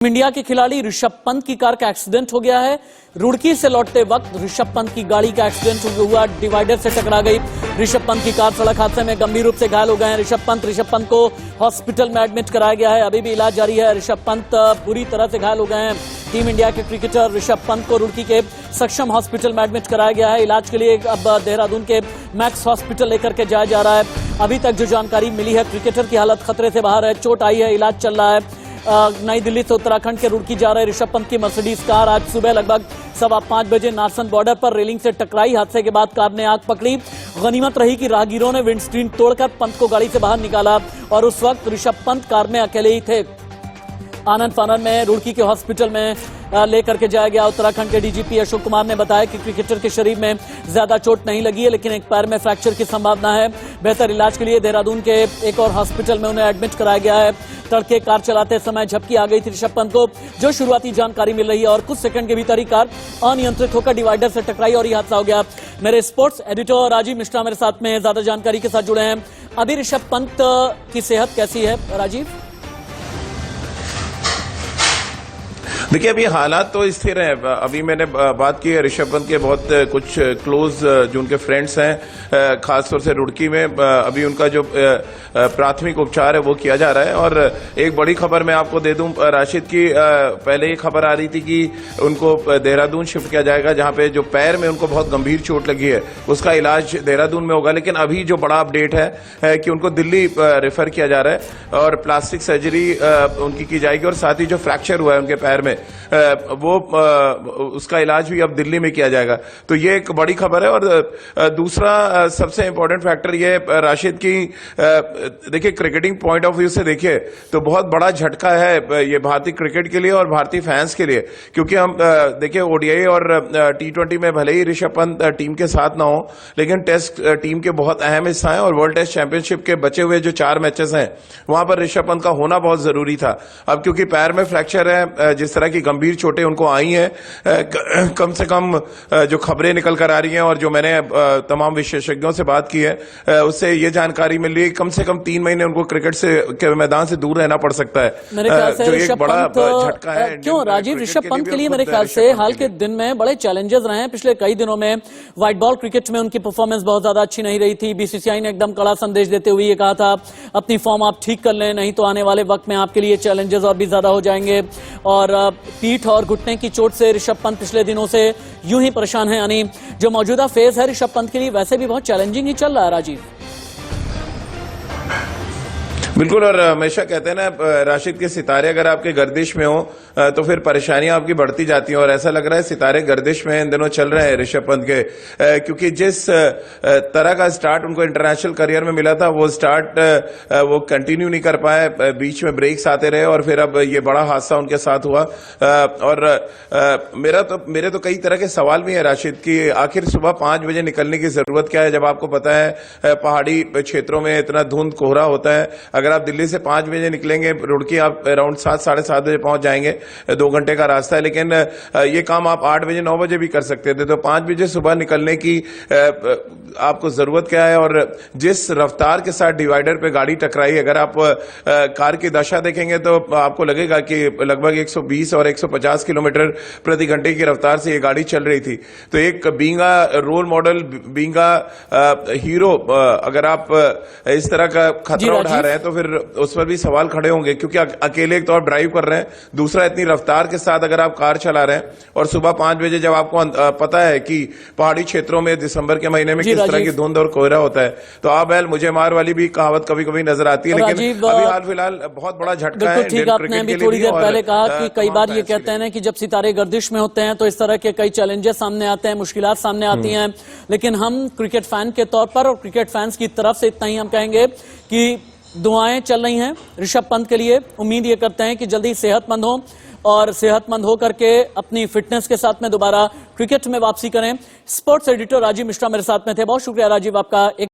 India के खिलाड़ी ऋषभ पंत की कार का एक्सीडेंट हो गया है। रुड़की से लौटते वक्त ऋषभ पंत की गाड़ी का एक्सीडेंट हुआ, डिवाइडर से टकरा गई। ऋषभ पंत की कार सड़क हादसे में गंभीर रूप से घायल हो गए हैं ऋषभ पंत को हॉस्पिटल में एडमिट कराया गया है। अभी भी इलाज जारी है। ऋषभ पंत बुरी तरह से घायल हो गए हैं। टीम इंडिया के क्रिकेटर ऋषभ पंत को रुड़की के सक्षम हॉस्पिटल में एडमिट कराया गया है। इलाज के लिए अब देहरादून के मैक्स हॉस्पिटल लेकर के जाया जा रहा है। अभी तक जो जानकारी मिली है, क्रिकेटर की हालत खतरे से बाहर है, चोट आई है, इलाज चल रहा है। नई दिल्ली से उत्तराखंड के रुड़की जा रहे ऋषभ पंत की मर्सिडीज कार आज सुबह लगभग 5:15 बजे नारसन बॉर्डर पर रेलिंग से टकराई। हादसे के बाद कार ने आग पकड़ी। गनीमत रही कि राहगीरों ने विंडस्क्रीन तोड़कर पंत को गाड़ी से बाहर निकाला और उस वक्त ऋषभ पंत कार में अकेले ही थे। आनंद फानन में रुड़की के हॉस्पिटल में लेकर के जाया गया। उत्तराखंड के डीजीपी अशोक कुमार ने बताया कि क्रिकेटर के शरीर में ज्यादा चोट नहीं लगी है, लेकिन एक पैर में फ्रैक्चर की संभावना है। बेहतर इलाज के लिए देहरादून के एक और हॉस्पिटल में उन्हें एडमिट कराया गया है। तड़के कार चलाते समय झपकी आ गई थी ऋषभ पंत को, जो शुरुआती जानकारी मिल रही है, और कुछ सेकंड के भीतर ही कार अनियंत्रित होकर डिवाइडर से टकराई और यह हादसा हो गया। मेरे स्पोर्ट्स एडिटर राजीव मिश्रा मेरे साथ में ज्यादा जानकारी के साथ जुड़े हैं। अभी ऋषभ पंत की सेहत कैसी है राजीव? देखिए, अभी हालात तो स्थिर हैं। अभी मैंने बात की है ऋषभ पंत के बहुत कुछ क्लोज जो उनके फ्रेंड्स हैं, खासतौर से रुड़की में अभी उनका जो प्राथमिक उपचार है वो किया जा रहा है। और एक बड़ी खबर मैं आपको दे दूं राशिद की, पहले ये खबर आ रही थी कि उनको देहरादून शिफ्ट किया जाएगा, जहां पे जो पैर में उनको बहुत गंभीर चोट लगी है उसका इलाज देहरादून में होगा। लेकिन अभी जो बड़ा अपडेट है कि उनको दिल्ली रेफर किया जा रहा है और प्लास्टिक सर्जरी उनकी की जाएगी, और साथ ही जो फ्रैक्चर हुआ है उनके पैर में वो उसका इलाज भी अब दिल्ली में किया जाएगा। तो ये एक बड़ी खबर है। और दूसरा सबसे इंपॉर्टेंट फैक्टर ये राशिद की, देखिए क्रिकेटिंग पॉइंट ऑफ व्यू से देखिए तो बहुत बड़ा झटका है ये भारतीय क्रिकेट के लिए और भारतीय फैंस के लिए, क्योंकि हम देखिए ओडीआई और T20 में भले ही ऋषभ पंत टीम के साथ ना हो, लेकिन टेस्ट टीम के बहुत अहम हिस्सा है और वर्ल्ड टेस्ट चैंपियनशिप के बचे हुए जो 4 मैचेस हैं वहां पर ऋषभ पंत का होना बहुत जरूरी था। अब क्योंकि पैर में फ्रैक्चर है, जिस तरह की गंभीर चोटें उनको आई हैं, कम से कम जो खबरें निकल कर आ रही हैं और जो मैंने तमाम विशेषज्ञों से बात की है उससे ये जानकारी मिल रही है कम से कम 3 महीने उनको क्रिकेट से के मैदान से दूर रहना पड़ सकता है। मेरे ख्याल से जो एक बड़ा झटका है। क्यों राजीव, ऋषभ पंत के लिए मेरे ख्याल से हाल के दिन में बड़े चैलेंजेस रहे हैं। पिछले कई दिनों में व्हाइट बॉल क्रिकेट में उनकी परफॉर्मेंस बहुत ज्यादा अच्छी नहीं रही थी। बीसीसीआई ने एकदम कड़ा संदेश देते हुए ये कहा था अपनी फॉर्म आप ठीक कर लें, नहीं तो आने वाले वक्त में आपके लिए चैलेंजेस और भी ज्यादा हो जाएंगे। और पीठ और घुटने की चोट से ऋषभ पंत पिछले दिनों से यूं ही परेशान है। यानी जो मौजूदा फेज है ऋषभ पंत के लिए वैसे भी बहुत चैलेंजिंग ही चल रहा है राजीव। बिल्कुल, और हमेशा कहते हैं ना राशिद के सितारे अगर आपके गर्दिश में हो तो फिर परेशानियां आपकी बढ़ती जाती हैं, और ऐसा लग रहा है सितारे गर्दिश में इन दिनों चल रहे हैं ऋषभ पंत के, क्योंकि जिस तरह का स्टार्ट उनको इंटरनेशनल करियर में मिला था वो स्टार्ट वो कंटिन्यू नहीं कर पाए, बीच में ब्रेक्स आते रहे और फिर अब ये बड़ा हादसा उनके साथ हुआ। और मेरे तो कई तरह के सवाल भी है राशिद की, आखिर सुबह 5 बजे निकलने की जरूरत क्या है, जब आपको पता है पहाड़ी क्षेत्रों में इतना धुंध कोहरा होता है। अगर आप दिल्ली से 5 बजे निकलेंगे, रुड़की आप अराउंड 7 साढ़े 7 बजे पहुंच जाएंगे, 2 घंटे का रास्ता है। लेकिन ये काम आप 8 बजे 9 बजे भी कर सकते थे, तो 5 बजे सुबह निकलने की आपको जरूरत क्या है? और जिस रफ्तार के साथ डिवाइडर पे गाड़ी टकराई, अगर आप कार की दशा देखेंगे तो आपको लगेगा कि लगभग 120 और 150 किलोमीटर प्रति घंटे की रफ्तार से ये गाड़ी चल रही थी। तो एक बींगा रोल मॉडल, बींगा हीरो, अगर आप इस तरह का खतरा उठा रहे हैं तो फिर उस पर भी सवाल खड़े होंगे, क्योंकि अकेले एक तो आप ड्राइव कर रहे हैं, दूसरा इतनी रफ्तार के साथ अगर आप कार चला रहे हैं और सुबह 5 बजे जब आपको पता है कि पहाड़ी क्षेत्रों में दिसंबर के महीने में किस तरह की धुंध और कोहरा होता है, तो आप मुझे मार वाली भी कहावत कभी कभी नजर आती है। लेकिन अभी हाल फिलहाल बहुत बड़ा झटका है। ठीक, आपने अभी थोड़ी देर पहले कहा कि कई बार ये कहते हैं ना कि जब सितारे गर्दिश में होते हैं तो इस तरह के कई चैलेंजेस सामने आते हैं, मुश्किलात सामने आती हैं। लेकिन हम क्रिकेट फैन के तौर पर और क्रिकेट फैंस की तरफ से इतना ही हम कहेंगे कि दुआएं चल रही हैं ऋषभ पंत के लिए। उम्मीद ये करते हैं कि जल्दी सेहतमंद हो और सेहतमंद होकर के अपनी फिटनेस के साथ में दोबारा क्रिकेट में वापसी करें। स्पोर्ट्स एडिटर राजीव मिश्रा मेरे साथ में थे। बहुत शुक्रिया राजीव आपका।